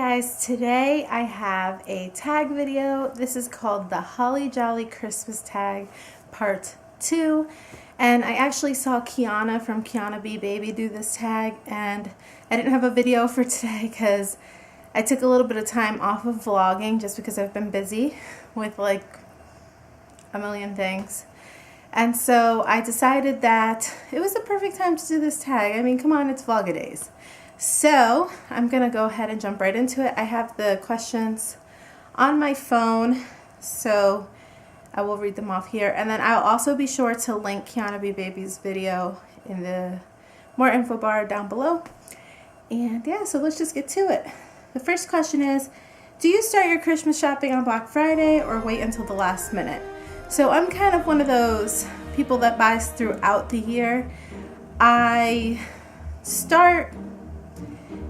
guys, today I have a tag video. This is called the Holly Jolly Christmas Tag Part 2, and I actually saw Kiana from Kiana B Baby do this tag, and I didn't have a video for today because I took a little bit of time off of vlogging just because I've been busy with like a million things. And so I decided that it was the perfect time to do this tag. I mean, come on, it's Vlogidays. So I'm going to go ahead and jump right into it. I have the questions on my phone, so I will read them off here. And then I'll also be sure to link Kiana B Baby's video in the more info bar down below. And yeah, so let's just get to it. The first question is, do you start your Christmas shopping on Black Friday or wait until the last minute? So I'm kind of one of those people that buys throughout the year. I start,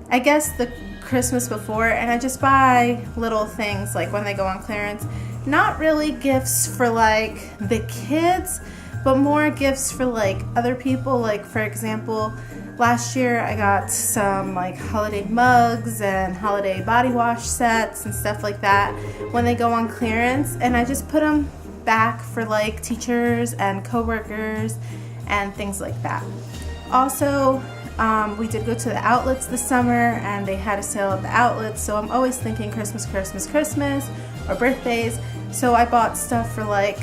I guess, the Christmas before, and I just buy little things like when they go on clearance. Not really gifts for like the kids, but more gifts for like other people. Like for example, last year I got some like holiday mugs and holiday body wash sets and stuff like that when they go on clearance, and I just put them back for like teachers and co-workers and things like that. Also, we did go to the outlets this summer and they had a sale at the outlets, so I'm always thinking Christmas, Christmas, Christmas, or birthdays. So I bought stuff for like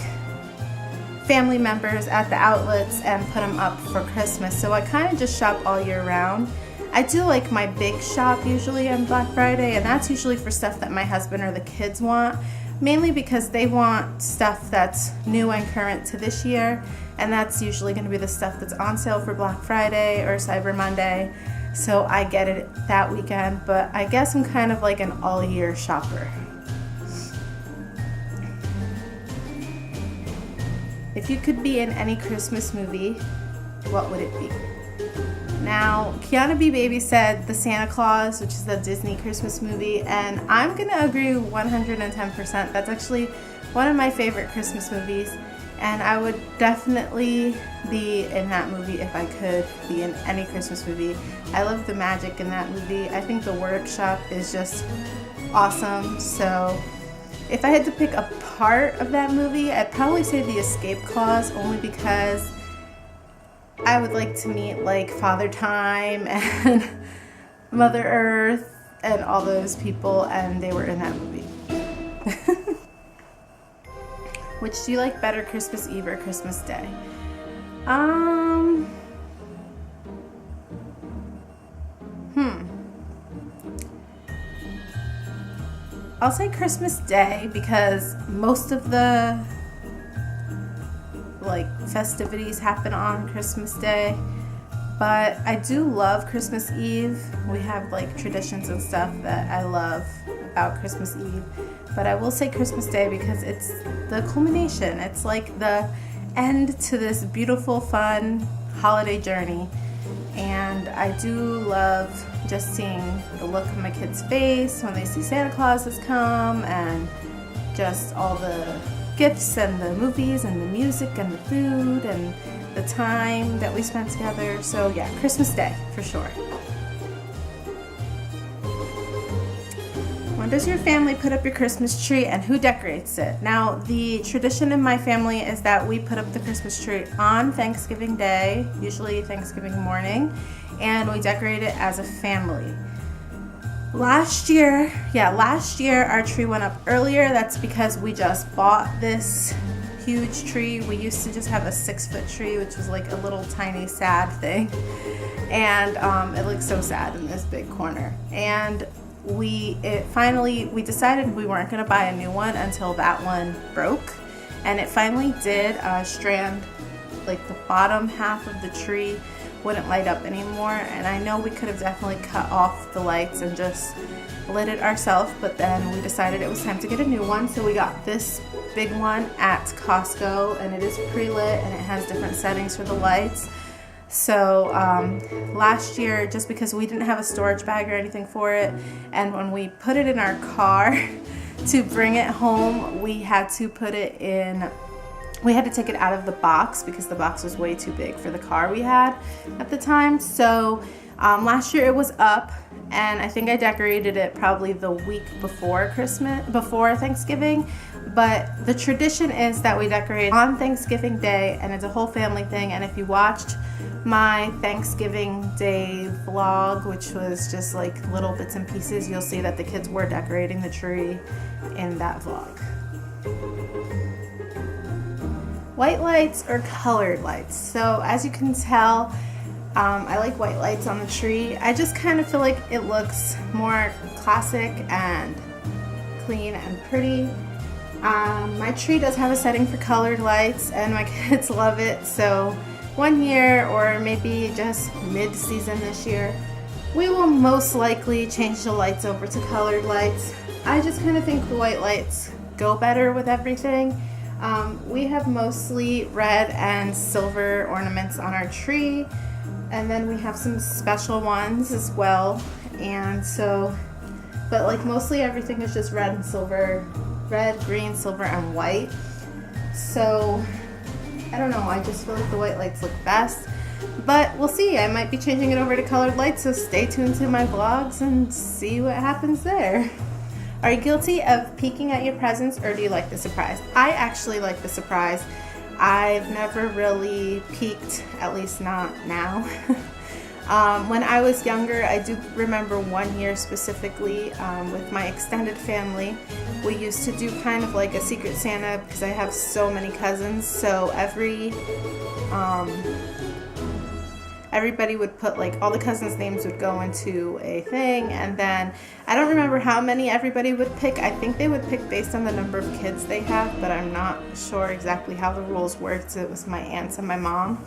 family members at the outlets and put them up for Christmas. So I kind of just shop all year round. I do like my big shop usually on Black Friday, and that's usually for stuff that my husband or the kids want. Mainly because they want stuff that's new and current to this year, and that's usually going to be the stuff that's on sale for Black Friday or Cyber Monday, so I get it that weekend. But I guess I'm kind of like an all-year shopper. If you could be in any Christmas movie, what would it be? Now, Kiana B Baby said the Santa Claus, which is the Disney Christmas movie, and I'm going to agree 110%. That's actually one of my favorite Christmas movies, and I would definitely be in that movie if I could be in any Christmas movie. I love the magic in that movie. I think the workshop is just awesome. So if I had to pick a part of that movie, I'd probably say the escape clause, only because I would like to meet like Father Time and Mother Earth and all those people, and they were in that movie. Which do you like better, Christmas Eve or Christmas Day? I'll say Christmas Day because most of the like festivities happen on Christmas Day, but I do love Christmas Eve. We have like traditions and stuff that I love about Christmas Eve, but I will say Christmas Day because it's the culmination. It's like the end to this beautiful, fun holiday journey, and I do love just seeing the look on my kids' face when they see Santa Claus has come, and just all the gifts and the movies and the music and the food and the time that we spent together. So yeah, Christmas Day for sure. When does your family put up your Christmas tree and who decorates it? Now, the tradition in my family is that we put up the Christmas tree on Thanksgiving Day, usually Thanksgiving morning, and we decorate it as a family. Last year our tree went up earlier. That's because we just bought this huge tree. We used to just have a 6-foot tree, which was like a little tiny sad thing, and it looked so sad in this big corner. And we decided we weren't going to buy a new one until that one broke, and it finally did. Strand, like the bottom half of the tree, wouldn't light up anymore, and I know we could have definitely cut off the lights and just lit it ourselves, but then we decided it was time to get a new one, so we got this big one at Costco, and it is pre-lit and it has different settings for the lights. So last year, just because we didn't have a storage bag or anything for it, and when we put it in our car to bring it home, we had to take it out of the box because the box was way too big for the car we had at the time. So Last year it was up, and I think I decorated it probably the week before Thanksgiving. But the tradition is that we decorate on Thanksgiving Day, and it's a whole family thing. And if you watched my Thanksgiving Day vlog, which was just like little bits and pieces, you'll see that the kids were decorating the tree in that vlog. White lights or colored lights? So as you can tell, I like white lights on the tree. I just kind of feel like it looks more classic and clean and pretty. My tree does have a setting for colored lights, and my kids love it. So one year, or maybe just mid-season this year, we will most likely change the lights over to colored lights. I just kind of think the white lights go better with everything. We have mostly red and silver ornaments on our tree, and then we have some special ones as well. And so, but like mostly everything is just red and silver, red, green, silver, and white. So I don't know, I just feel like the white lights look best, but we'll see. I might be changing it over to colored lights, so stay tuned to my vlogs and see what happens there. Are you guilty of peeking at your presents, or do you like the surprise? I actually like the surprise. I've never really peeked, at least not now. When I was younger, I do remember one year specifically with my extended family. We used to do kind of like a Secret Santa because I have so many cousins. So everybody would put, like, all the cousins' names would go into a thing, and then I don't remember how many everybody would pick. I think they would pick based on the number of kids they have, but I'm not sure exactly how the rules worked. It was my aunts and my mom.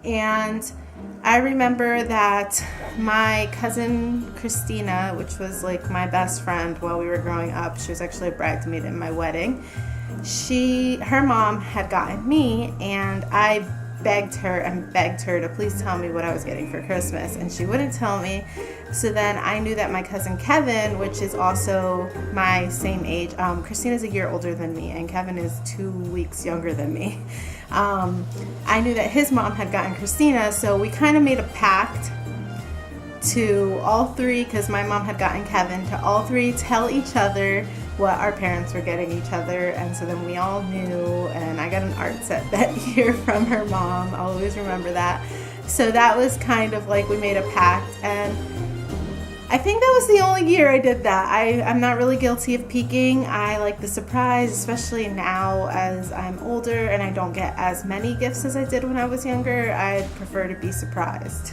And I remember that my cousin Christina, which was like my best friend while we were growing up, she was actually a bridesmaid in my wedding. Her mom had gotten me, and I begged her to please tell me what I was getting for Christmas, and she wouldn't tell me. So then I knew that my cousin Kevin, which is also my same age, Christina's a year older than me, and Kevin is 2 weeks younger than me. I knew that his mom had gotten Christina, so we kind of made a pact to all three, because my mom had gotten Kevin, to all three tell each other what our parents were getting each other. And so then we all knew, and I got an art set that year from her mom. I'll always remember that. So that was kind of like we made a pact, and I think that was the only year I did that. I'm not really guilty of peeking. I like the surprise, especially now as I'm older and I don't get as many gifts as I did when I was younger. I'd prefer to be surprised.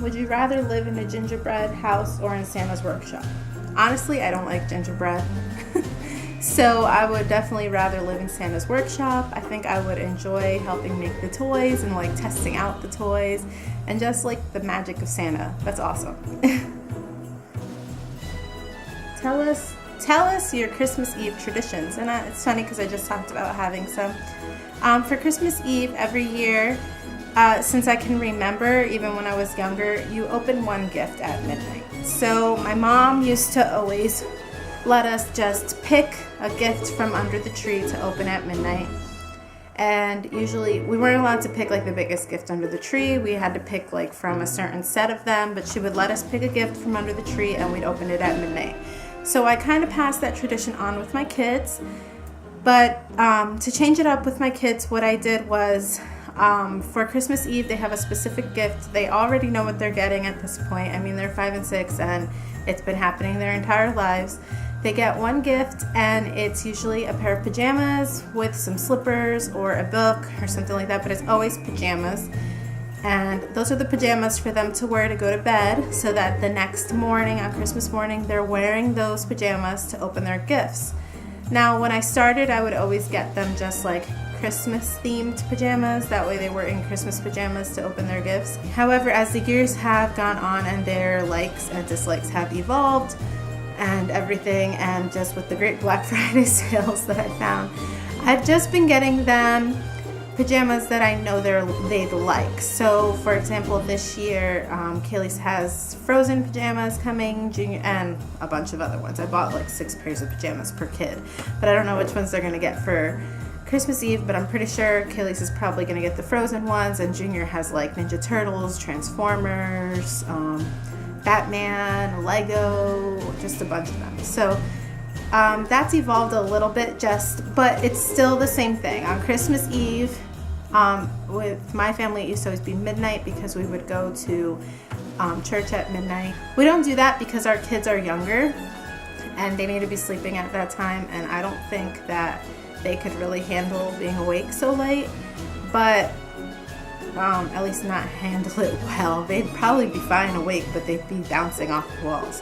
Would you rather live in a gingerbread house or in Santa's workshop? Honestly, I don't like gingerbread. So I would definitely rather live in Santa's workshop. I think I would enjoy helping make the toys and like testing out the toys and just like the magic of Santa. That's awesome. Tell us your Christmas Eve traditions. And it's funny because I just talked about having some. For Christmas Eve every year, since I can remember, even when I was younger, you open one gift at midnight. So my mom used to always let us just pick a gift from under the tree to open at midnight. And usually we weren't allowed to pick like the biggest gift under the tree. We had to pick like from a certain set of them, but she would let us pick a gift from under the tree and we'd open it at midnight. So I kind of passed that tradition on with my kids. But to change it up with my kids, what I did was for Christmas Eve, they have a specific gift. They already know what they're getting at this point. I mean, they're 5 and 6, and it's been happening their entire lives. They get one gift, and it's usually a pair of pajamas with some slippers or a book or something like that, but it's always pajamas. And those are the pajamas for them to wear to go to bed, so that the next morning, on Christmas morning, they're wearing those pajamas to open their gifts. Now, when I started, I would always get them just like Christmas-themed pajamas. That way they were in Christmas pajamas to open their gifts. However, as the years have gone on and their likes and dislikes have evolved and everything, and just with the great Black Friday sales that I found, I've just been getting them pajamas that I know they'd like. So, for example, this year, Keillisse has Frozen pajamas coming, Junior, and a bunch of other ones. I bought like 6 pairs of pajamas per kid, but I don't know which ones they're going to get for Christmas Eve, but I'm pretty sure Keillisse is probably going to get the Frozen ones, and Junior has like Ninja Turtles, Transformers, Batman, Lego, just a bunch of them. So that's evolved a little bit, but it's still the same thing. On Christmas Eve, with my family, it used to always be midnight because we would go to church at midnight. We don't do that because our kids are younger and they need to be sleeping at that time, and I don't think that they could really handle being awake so late, but at least not handle it well. They'd probably be fine awake, but they'd be bouncing off the walls.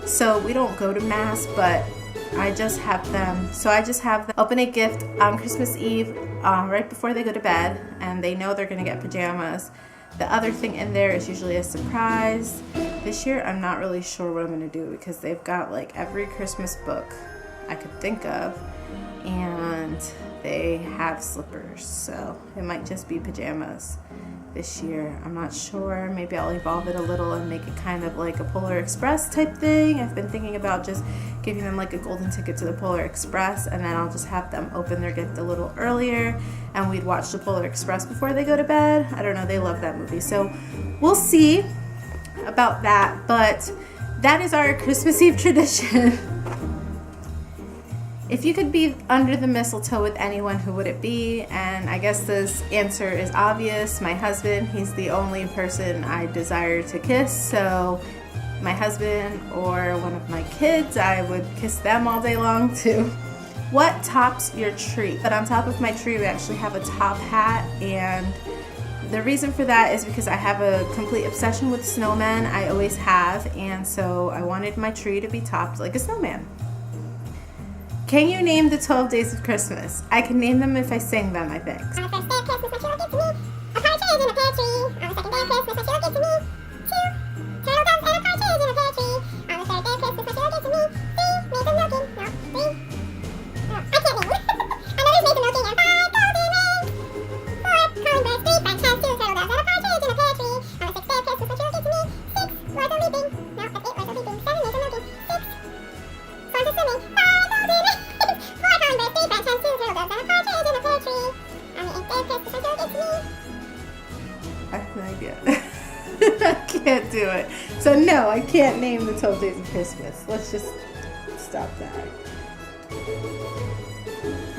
So we don't go to mass, but I just have them open a gift on Christmas Eve right before they go to bed, and they know they're gonna get pajamas. The other thing in there is usually a surprise. This year I'm not really sure what I'm gonna do because they've got like every Christmas book I could think of, and they have slippers, so it might just be pajamas this year. I'm not sure. Maybe I'll evolve it a little and make it kind of like a Polar Express type thing. I've been thinking about just giving them like a golden ticket to the Polar Express, and then I'll just have them open their gift a little earlier and we'd watch the Polar Express before they go to bed. I don't know, they love that movie, so we'll see about that. But that is our Christmas Eve tradition. If you could be under the mistletoe with anyone, who would it be? And I guess this answer is obvious. My husband. He's the only person I desire to kiss. So my husband or one of my kids, I would kiss them all day long too. What tops your tree? But on top of my tree, we actually have a top hat, and the reason for that is because I have a complete obsession with snowmen. I always have, and so I wanted my tree to be topped like a snowman. Can you name the 12 days of Christmas? I can name them if I sing them, I think. On the first day of Christmas, my children gave to me a partridge in a pear tree. On the second day of Christmas, my children gave to me 2 turtle doves and a partridge in a pear tree. On the third day of Christmas, my children gave to me 3 maids of milking. No, 3. No, I can't name. Another's maids of milking and 5 golden rings. 4 calling birds, 3 French hens, 2 turtle doves and a partridge in a pear tree. On the sixth day of Christmas, my children gave to me 6 lords of leaping. No, that's 8 lords of leaping. 7 maids of milking. 6 swans of swimming. 5 golden rings. I have no idea. I can't do it. So no, I can't name the 12 days of Christmas. Let's just stop that.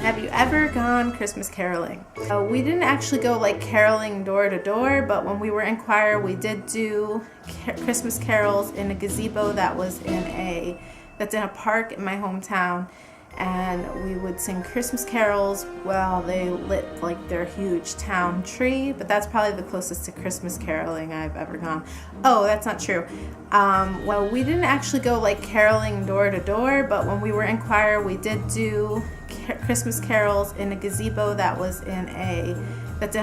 Have you ever gone Christmas caroling? We didn't actually go like caroling door to door, but when we were in choir, we did do Christmas carols in a gazebo that's in a park in my hometown. And we would sing Christmas carols while they lit like their huge town tree, but that's probably the closest to Christmas caroling I've ever gone. Oh, that's not true. Well, we didn't actually go like caroling door to door, but when we were in choir, we did do Christmas carols in a gazebo that's in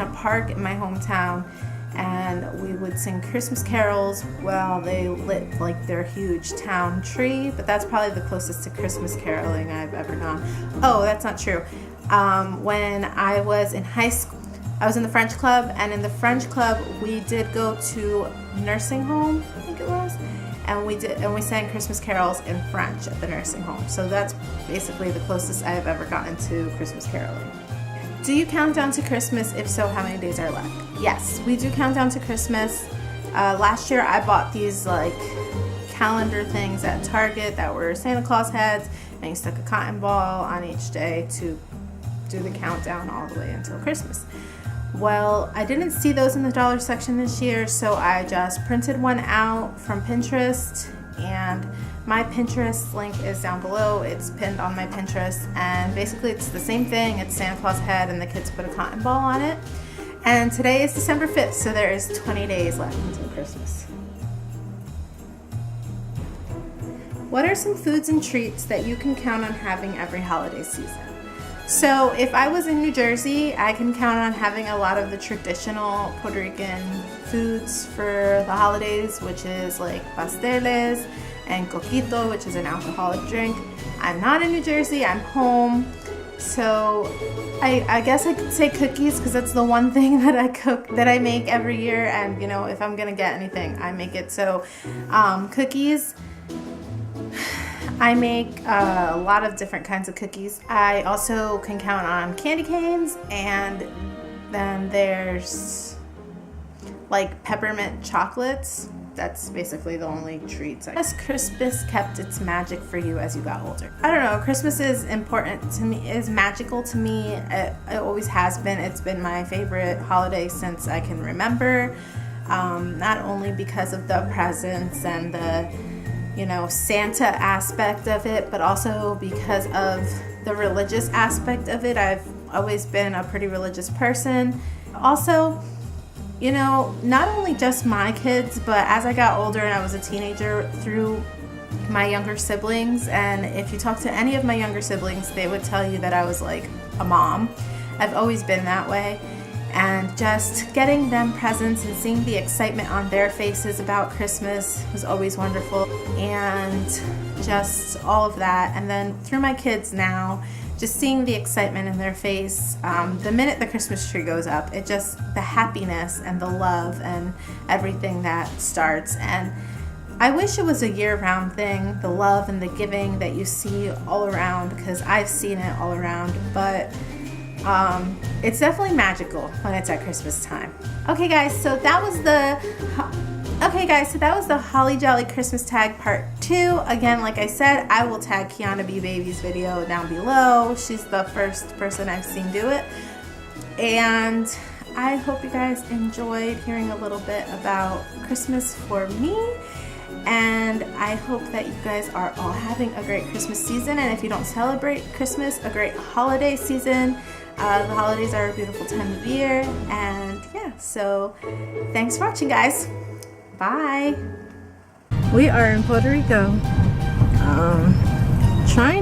a park in my hometown. And we would sing Christmas carols while they lit like their huge town tree, but that's probably the closest to Christmas caroling I've ever gone. Oh, that's not true. When I was in high school, I was in the French club, and in the French club we did go to nursing home, I think it was, and we sang Christmas carols in French at the nursing home. So that's basically the closest I have ever gotten to Christmas caroling. Do you count down to Christmas? If so, how many days are left? Yes, we do count down to Christmas. Last year I bought these like calendar things at Target that were Santa Claus heads, and you stuck a cotton ball on each day to do the countdown all the way until Christmas. Well, I didn't see those in the dollar section this year, so I just printed one out from Pinterest, and my Pinterest link is down below. It's pinned on my Pinterest, and basically it's the same thing. It's Santa Claus head and the kids put a cotton ball on it. And today is December 5th, so there is 20 days left until Christmas. What are some foods and treats that you can count on having every holiday season? So if I was in New Jersey, I can count on having a lot of the traditional Puerto Rican foods for the holidays, which is like pasteles and coquito, which is an alcoholic drink. I'm not in New Jersey, I'm home. So I guess I could say cookies, because that's the one thing that I make every year, and you know, if I'm gonna get anything, I make it. So cookies. I make a lot of different kinds of cookies. I also can count on candy canes, and then there's like peppermint chocolates. That's basically the only treats. I guess Christmas kept its magic for you as you got older. I don't know, Christmas is important to me, is magical to me. It always has been. It's been my favorite holiday since I can remember. Not only because of the presents and the, you know, Santa aspect of it, but also because of the religious aspect of it. I've always been a pretty religious person. Also, you know, not only just my kids, but as I got older and I was a teenager, through my younger siblings, and if you talk to any of my younger siblings, they would tell you that I was like a mom. I've always been that way. And just getting them presents and seeing the excitement on their faces about Christmas was always wonderful. And just all of that. And then through my kids now, just seeing the excitement in their face, the minute the Christmas tree goes up, it just, the happiness and the love and everything that starts. And I wish it was a year-round thing, the love and the giving that you see all around, because I've seen it all around, but it's definitely magical when it's at Christmas time. Okay guys, so that was the Holly Jolly Christmas Tag Part 2. Again, like I said, I will tag Kiana B Baby's video down below. She's the first person I've seen do it. And I hope you guys enjoyed hearing a little bit about Christmas for me. And I hope that you guys are all having a great Christmas season. And if you don't celebrate Christmas, a great holiday season. The holidays are a beautiful time of year. And yeah, so thanks for watching, guys. Bye. We are in Puerto Rico, trying